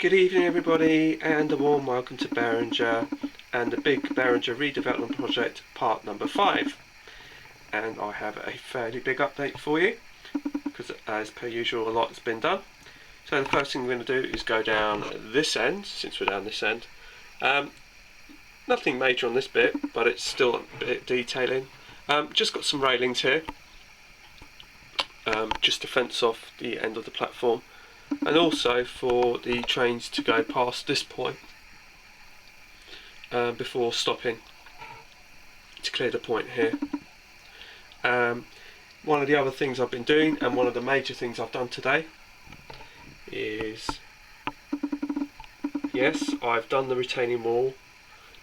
Good evening everybody, and a warm welcome to Berringer and the big Berringer redevelopment project part number 5. And I have a fairly big update for you because as per usual a lot has been done. So the first thing we're going to do is go down this end, since we're down this end. Nothing major on this bit, but it's still a bit detailing. Just got some railings here, just to fence off the end of the platform, and also for the trains to go past this point before stopping to clear the point here. One of the other things I've been doing, and one of the major things I've done today, is yes, I've done the retaining wall,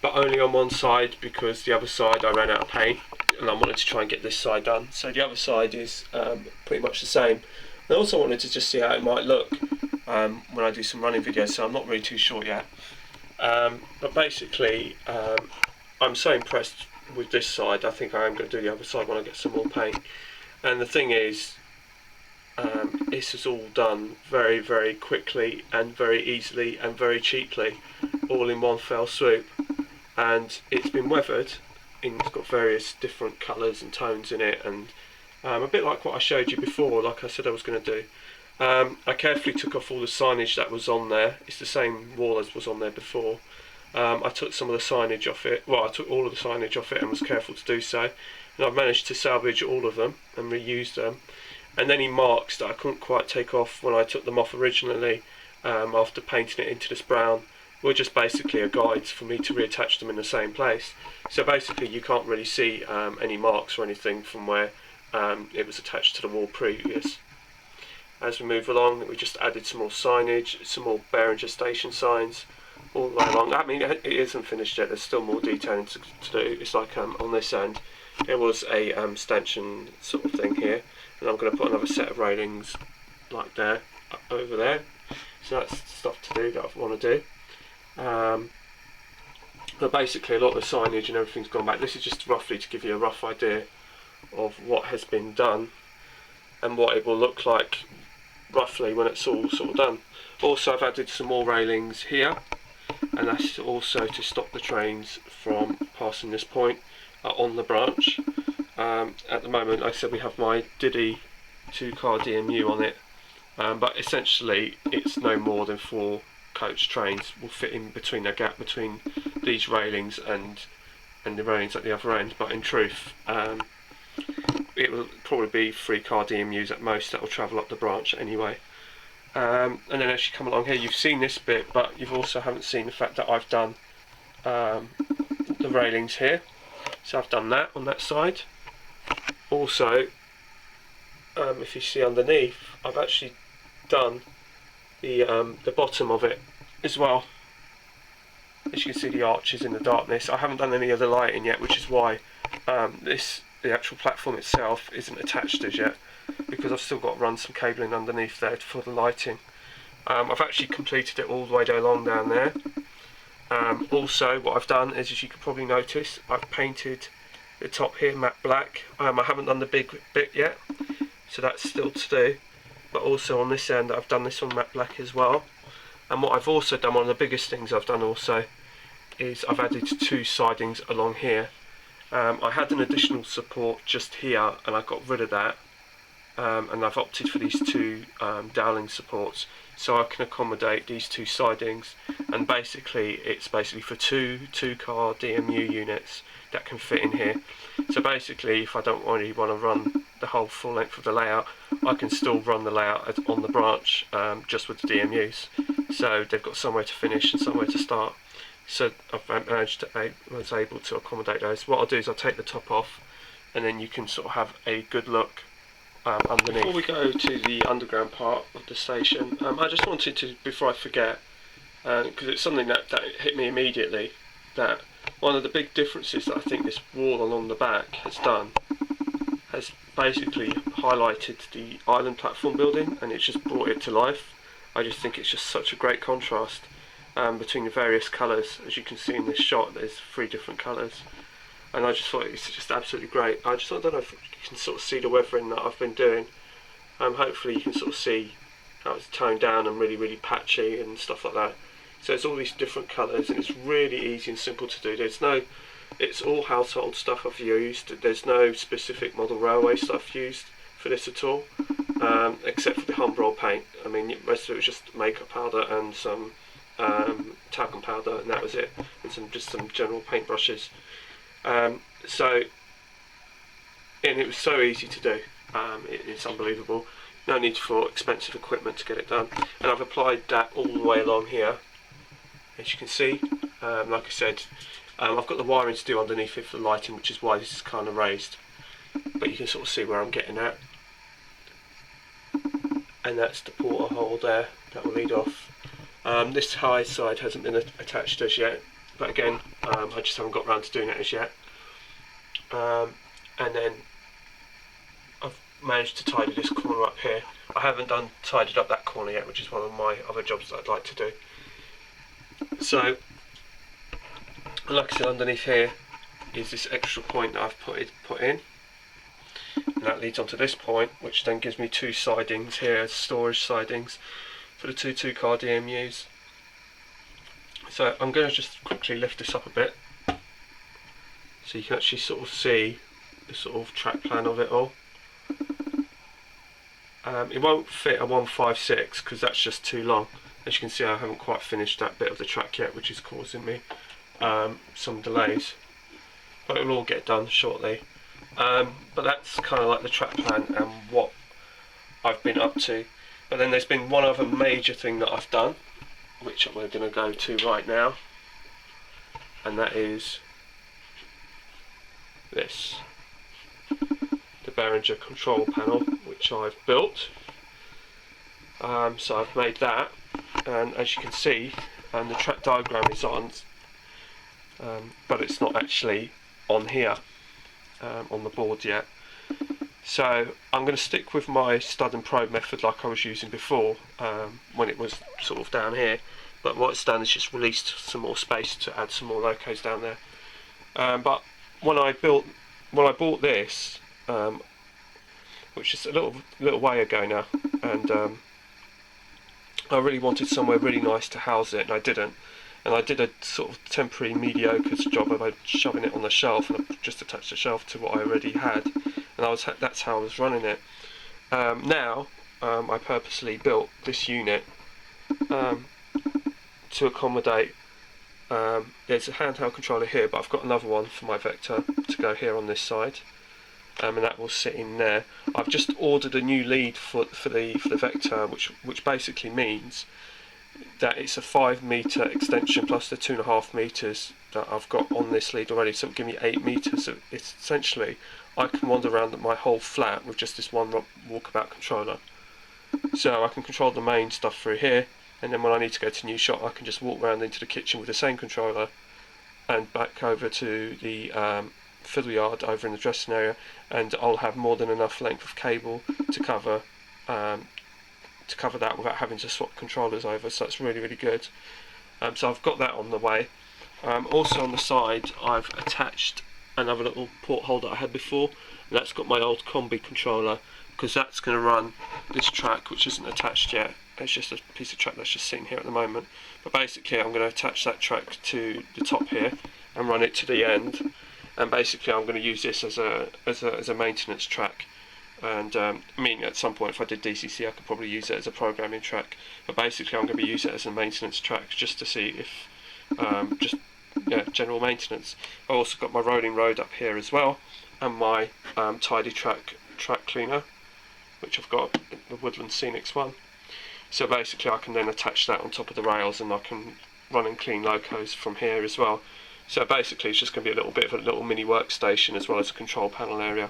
but only on one side because the other side I ran out of paint and I wanted to try and get this side done. So the other side is pretty much the same. I also wanted to just see how it might look when I do some running videos, so I'm not really too sure yet. But basically, I'm so impressed with this side, I think I am going to do the other side when I get some more paint. And the thing is, this is all done very, very quickly and very easily and very cheaply, all in one fell swoop. And it's been weathered, and it's got various different colours and tones in it, and a bit like what I showed you before, like I said I was going to do. I carefully took off all the signage that was on there. It's the same wall as was on there before. I took some of the signage off it, well I took all of the signage off it and was careful to do so, and I've managed to salvage all of them and reuse them. And any marks that I couldn't quite take off when I took them off originally, after painting it into this brown, were just basically a guides for me to reattach them in the same place. So basically you can't really see any marks or anything from where it was attached to the wall previous. As we move along, we just added some more signage, some more Berringer station signs all the way along. I mean, it isn't finished yet, there's still more detailing to do. It's like on this end there was a stanchion sort of thing here, and I'm going to put another set of railings like there, over there. So that's stuff to do that I want to do. But basically a lot of the signage and everything's gone back. This is just roughly to give you a rough idea of what has been done and what it will look like roughly when it's all sort of done. Also I've added some more railings here, and that's also to stop the trains from passing this point on the branch. At the moment, like I said, we have my Diddy 2-car DMU on it, but essentially it's no more than 4 coach trains will fit in between a gap between these railings and the railings at the other end. But in truth, it will probably be 3-car DMUs at most that will travel up the branch anyway. And then as you come along here, you've seen this bit, but you've also haven't seen the fact that I've done the railings here. So I've done that on that side. Also, if you see underneath, I've actually done the bottom of it as well. As you can see, the arches in the darkness. I haven't done any of the lighting yet, which is why the actual platform itself isn't attached as yet, because I've still got to run some cabling underneath there for the lighting. I've actually completed it all the way along down there. Also what I've done is, as you can probably notice, I've painted the top here matte black. I haven't done the big bit yet, so that's still to do. But also on this end I've done this on matte black as well. And what I've also done, one of the biggest things I've done also, is I've added 2 sidings along here. I had an additional support just here and I got rid of that, and I've opted for these 2 dowling supports so I can accommodate these 2 sidings. And basically it's basically for 2 2-car DMU units that can fit in here. So basically if I don't really want to run the whole full length of the layout, I can still run the layout on the branch just with the DMUs. So they've got somewhere to finish and somewhere to start. So I was able to accommodate those. What I'll do is I'll take the top off, and then you can sort of have a good look underneath. Before we go to the underground part of the station, I just wanted to, before I forget, because it's something that hit me immediately, that one of the big differences that I think this wall along the back has done has basically highlighted the island platform building, and it's just brought it to life. I just think it's just such a great contrast between the various colours. As you can see in this shot, there's 3 different colours, and I just thought it's just absolutely great. I don't know if you can sort of see the weathering that I've been doing. Hopefully you can sort of see how it's toned down and really patchy and stuff like that. So it's all these different colours, and it's really easy and simple to do. It's all household stuff I've used. There's no specific model railway stuff used for this at all, except for the Humbrol paint. I mean, most of it was just makeup powder and some talcum powder, and that was it, and just some general paint brushes. And it was so easy to do. It's unbelievable. No need for expensive equipment to get it done. And I've applied that all the way along here, as you can see. Like I said, I've got the wiring to do underneath it for the lighting, which is why this is kind of raised. But you can sort of see where I'm getting at. And that's the porter hole there that will lead off. This high side hasn't been attached as yet, but again, I just haven't got around to doing it as yet. And then I've managed to tidy this corner up here. I haven't tidied up that corner yet, which is one of my other jobs that I'd like to do. So, like I said, underneath here is this extra point that I've put in, and that leads onto this point, which then gives me two sidings here as storage sidings for the two car DMUs. So I'm going to just quickly lift this up a bit so you can actually sort of see the sort of track plan of it all. It won't fit a 156 because that's just too long. As you can see, I haven't quite finished that bit of the track yet, which is causing me some delays, but it will all get done shortly. But that's kind of like the track plan and what I've been up to. But then there's been one other major thing that I've done, which we're going to go to right now, and that is this, the Berringer control panel, which I've built. So I've made that, and as you can see, the track diagram is on, but it's not actually on here, on the board yet. So I'm going to stick with my stud and probe method like I was using before, when it was sort of down here, but what it's done is just released some more space to add some more locos down there. But when I bought this, which is a little way ago now, and I really wanted somewhere really nice to house it, and I didn't. And I did a sort of temporary mediocre job of shoving it on the shelf, and I just attached the shelf to what I already had, and that's how I was running it. Now I purposely built this unit to accommodate. There's a handheld controller here, but I've got another one for my Vector to go here on this side, and that will sit in there. I've just ordered a new lead for the Vector, which basically means that it's a 5 metre extension plus the 2.5 metres that I've got on this lead already, so it'll give me 8 metres. So it's essentially, I can wander around my whole flat with just this one walkabout controller. So I can control the main stuff through here, and then when I need to go to new shot, I can just walk around into the kitchen with the same controller and back over to the fiddle yard over in the dressing area, and I'll have more than enough length of cable to cover that without having to swap controllers over. So that's really good. So I've got that on the way. Also on the side, I've attached another little porthole that I had before, and that's got my old combi controller, because that's going to run this track, which isn't attached yet. It's just a piece of track that's just sitting here at the moment. But basically, I'm going to attach that track to the top here and run it to the end. And basically, I'm going to use this as a maintenance track. And I mean, at some point, if I did DCC, I could probably use it as a programming track. But basically, I'm going to use it as a maintenance track just to see if general maintenance. I've also got my rolling road up here as well, and my tidy track cleaner, which I've got, the Woodland Scenics one. So basically I can then attach that on top of the rails, and I can run and clean locos from here as well. So basically it's just going to be a little bit of a little mini workstation as well as a control panel area.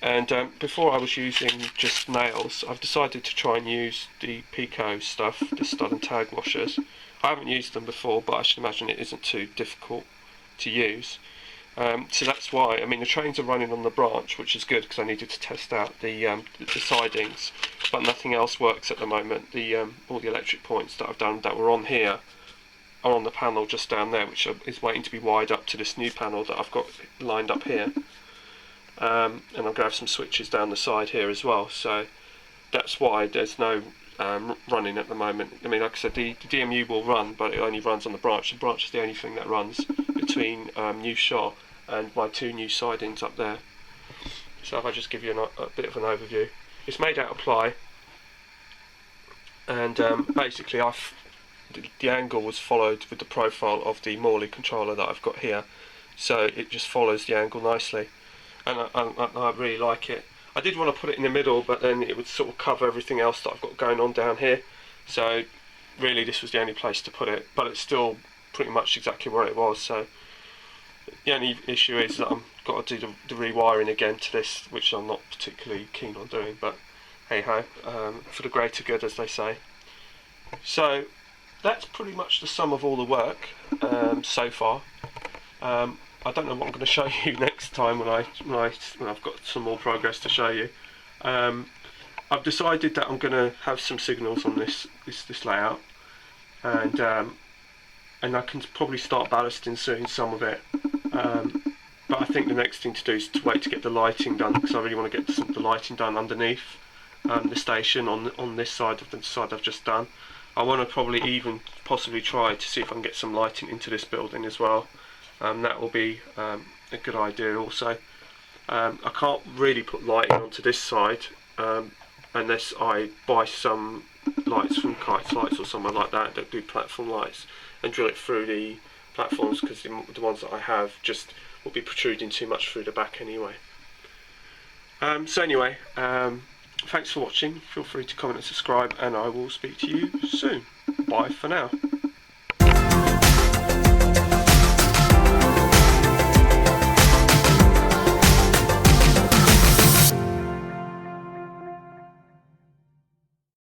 And before I was using just nails, I've decided to try and use the Pico stuff, the stud and tag washers. I haven't used them before, but I should imagine it isn't too difficult to use. So that's why, I mean, the trains are running on the branch, which is good because I needed to test out the sidings, but nothing else works at the moment. All the electric points that I've done that were on here are on the panel just down there, which is waiting to be wired up to this new panel that I've got lined up here. And I'm going to have some switches down the side here as well, so that's why there's no running at the moment. I mean, like I said, the DMU will run, but it only runs on the branch. The branch is the only thing that runs between New Shot and my 2 new sidings up there. So if I just give you a bit of an overview, it's made out of ply, and basically the angle was followed with the profile of the Morley controller that I've got here, so it just follows the angle nicely, and I really like it. I did want to put it in the middle, but then it would sort of cover everything else that I've got going on down here, so really this was the only place to put it, but it's still pretty much exactly where it was. So the only issue is that I've got to do the rewiring again to this, which I'm not particularly keen on doing, but hey ho, for the greater good, as they say. So that's pretty much the sum of all the work so far. I don't know what I'm going to show you next time when I've got some more progress to show you. I've decided that I'm going to have some signals on this layout, and I can probably start ballasting soon some of it. But I think the next thing to do is to wait to get the lighting done, because I really want to get the lighting done underneath the station on this side of the side I've just done. I want to probably even possibly try to see if I can get some lighting into this building as well. That will be a good idea also. I can't really put lighting onto this side unless I buy some lights from Kites Lights or somewhere like that that do platform lights and drill it through the platforms, because the ones that I have just will be protruding too much through the back anyway. So anyway, thanks for watching. Feel free to comment and subscribe, and I will speak to you soon. Bye for now.